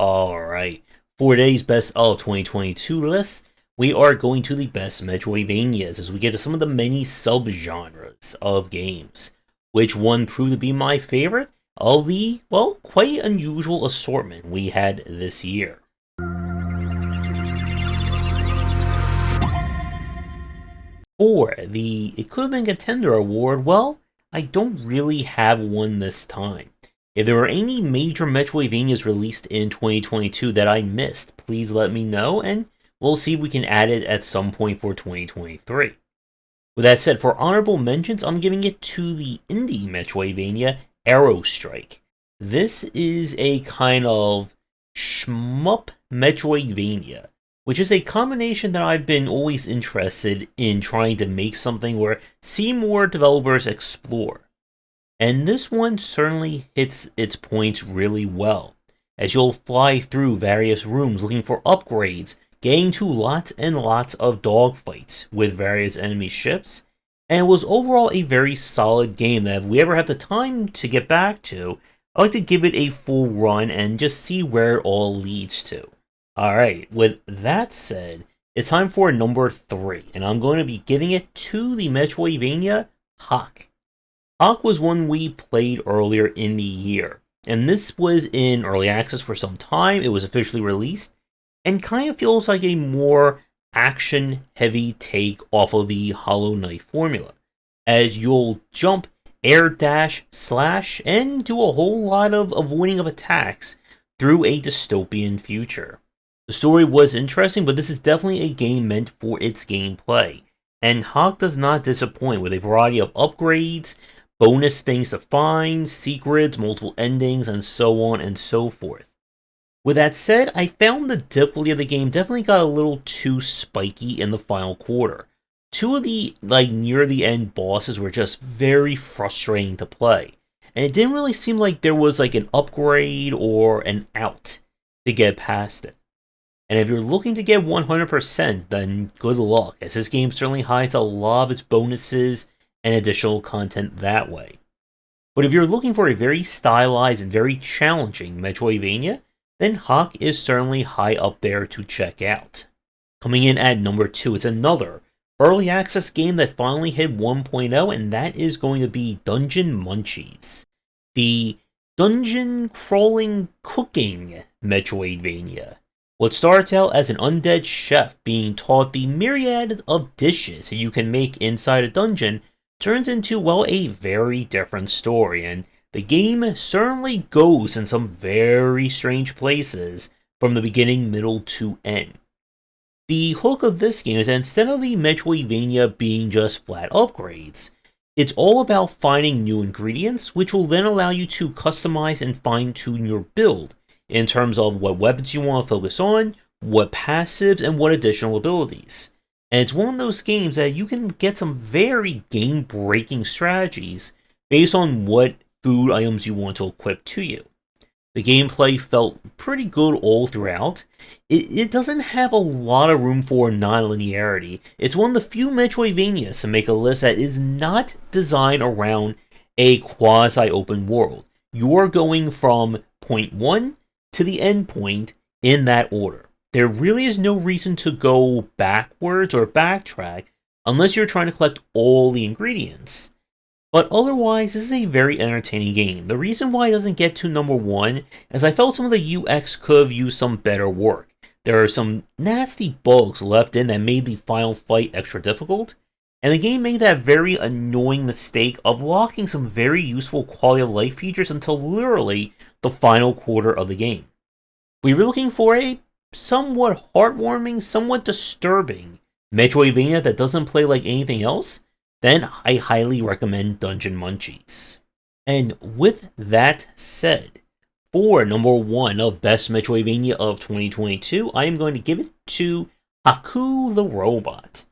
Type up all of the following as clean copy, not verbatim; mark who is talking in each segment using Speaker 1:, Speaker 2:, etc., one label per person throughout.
Speaker 1: Alright, for today's best of 2022 list, we are going to the best Metroidvanias as we get to some of the many subgenres of games. Which one proved to be my favorite of the, well, quite unusual assortment we had this year. For the It Could Have Been Contender Award, well, I don't really have one this time. If there were any major Metroidvanias released in 2022 that I missed, please let me know, and we'll see if we can add it at some point for 2023. With that said, for honorable mentions, I'm giving it to the indie Metroidvania Arrow Strike. This is a kind of shmup Metroidvania, which is a combination that I've been always interested in trying to make something where see more developers explore. And this one certainly hits its points really well, as you'll fly through various rooms looking for upgrades, getting to lots and lots of dogfights with various enemy ships, and it was overall a very solid game that if we ever have the time to get back to, I'd like to give it a full run and just see where it all leads to. Alright, with that said, it's time for number 3, and I'm going to be giving it to the Metroidvania Hawk. Hawk was one we played earlier in the year, and this was in early access for some time. It was officially released, and kind of feels like a more action-heavy take off of the Hollow Knight formula, as you'll jump, air dash, slash, and do a whole lot of avoiding of attacks through a dystopian future. The story was interesting, but this is definitely a game meant for its gameplay, and Hawk does not disappoint with a variety of upgrades, bonus things to find, secrets, multiple endings, and so on and so forth. With that said, I found the difficulty of the game definitely got a little too spiky in the final quarter. Two of the, near the end bosses were just very frustrating to play, and it didn't really seem like there was an upgrade or an out to get past it. And if you're looking to get 100%, then good luck, as this game certainly hides a lot of its bonuses and additional content that way. But if you're looking for a very stylized and very challenging Metroidvania, then Hawk is certainly high up there to check out. Coming in at number 2, it's another early access game that finally hit 1.0, and that is going to be Dungeon Munchies, the dungeon crawling cooking Metroidvania. What starts out as an undead chef being taught the myriad of dishes that you can make inside a dungeon turns into, well, a very different story, and the game certainly goes in some very strange places from the beginning, middle, to end. The hook of this game is that instead of the Metroidvania being just flat upgrades, it's all about finding new ingredients, which will then allow you to customize and fine-tune your build in terms of what weapons you want to focus on, what passives, and what additional abilities. And it's one of those games that you can get some very game-breaking strategies based on what food items you want to equip to you. The gameplay felt pretty good all throughout. It doesn't have a lot of room for non-linearity. It's one of the few Metroidvanias to make a list that is not designed around a quasi-open world. You're going from point 1 to the end point in that order. There really is no reason to go backwards or backtrack unless you're trying to collect all the ingredients. But otherwise, this is a very entertaining game. The reason why it doesn't get to number 1 is I felt some of the UX could have used some better work. There are some nasty bugs left in that made the final fight extra difficult, and the game made that very annoying mistake of locking some very useful quality of life features until literally the final quarter of the game. We were looking for a somewhat heartwarming, somewhat disturbing Metroidvania that doesn't play like anything else, then I highly recommend Dungeon Munchies. And with that said, for number 1 of Best Metroidvania of 2022, I am going to give it to Haku the Robot.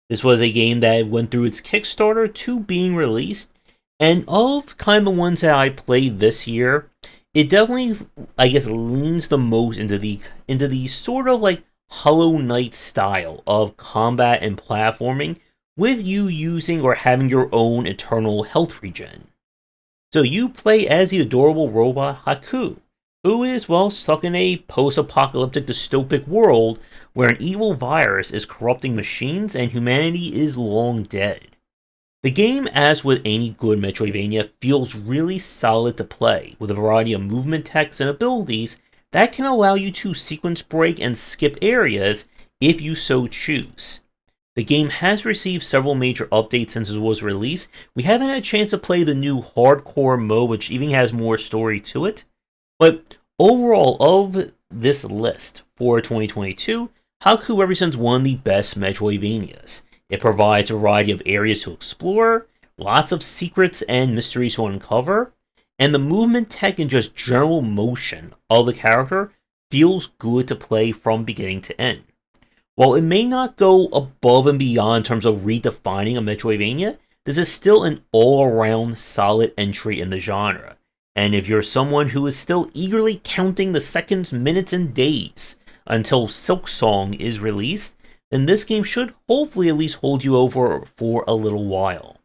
Speaker 1: This was a game that went through its Kickstarter to being released, and of kind of the ones that I played this year, it definitely, I guess, leans the most into the sort of Hollow Knight style of combat and platforming, with you using or having your own eternal health regen. So you play as the adorable robot Haku, who is, well, stuck in a post-apocalyptic dystopic world where an evil virus is corrupting machines and humanity is long dead. The game, as with any good Metroidvania, feels really solid to play, with a variety of movement techs and abilities that can allow you to sequence break and skip areas if you so choose. The game has received several major updates since it was released. We haven't had a chance to play the new hardcore mode, which even has more story to it. But overall, of this list for 2022, Haku represents one of the best Metroidvanias. It provides a variety of areas to explore, lots of secrets and mysteries to uncover, and the movement tech and just general motion of the character feels good to play from beginning to end. While it may not go above and beyond in terms of redefining a Metroidvania, this is still an all-around solid entry in the genre. And if you're someone who is still eagerly counting the seconds, minutes, and days until Silksong is released, then this game should hopefully at least hold you over for a little while.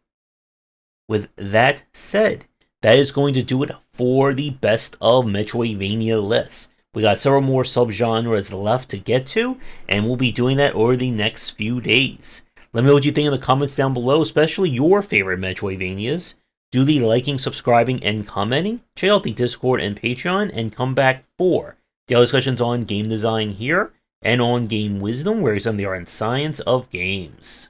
Speaker 1: With that said, that is going to do it for the best of Metroidvania list. We got several more subgenres left to get to, and we'll be doing that over the next few days. Let me know what you think in the comments down below, especially your favorite Metroidvanias. Do the liking, subscribing, and commenting. Check out the Discord and Patreon, and come back for daily discussions on game design here, and on game wisdom, where we examine the art and science of games.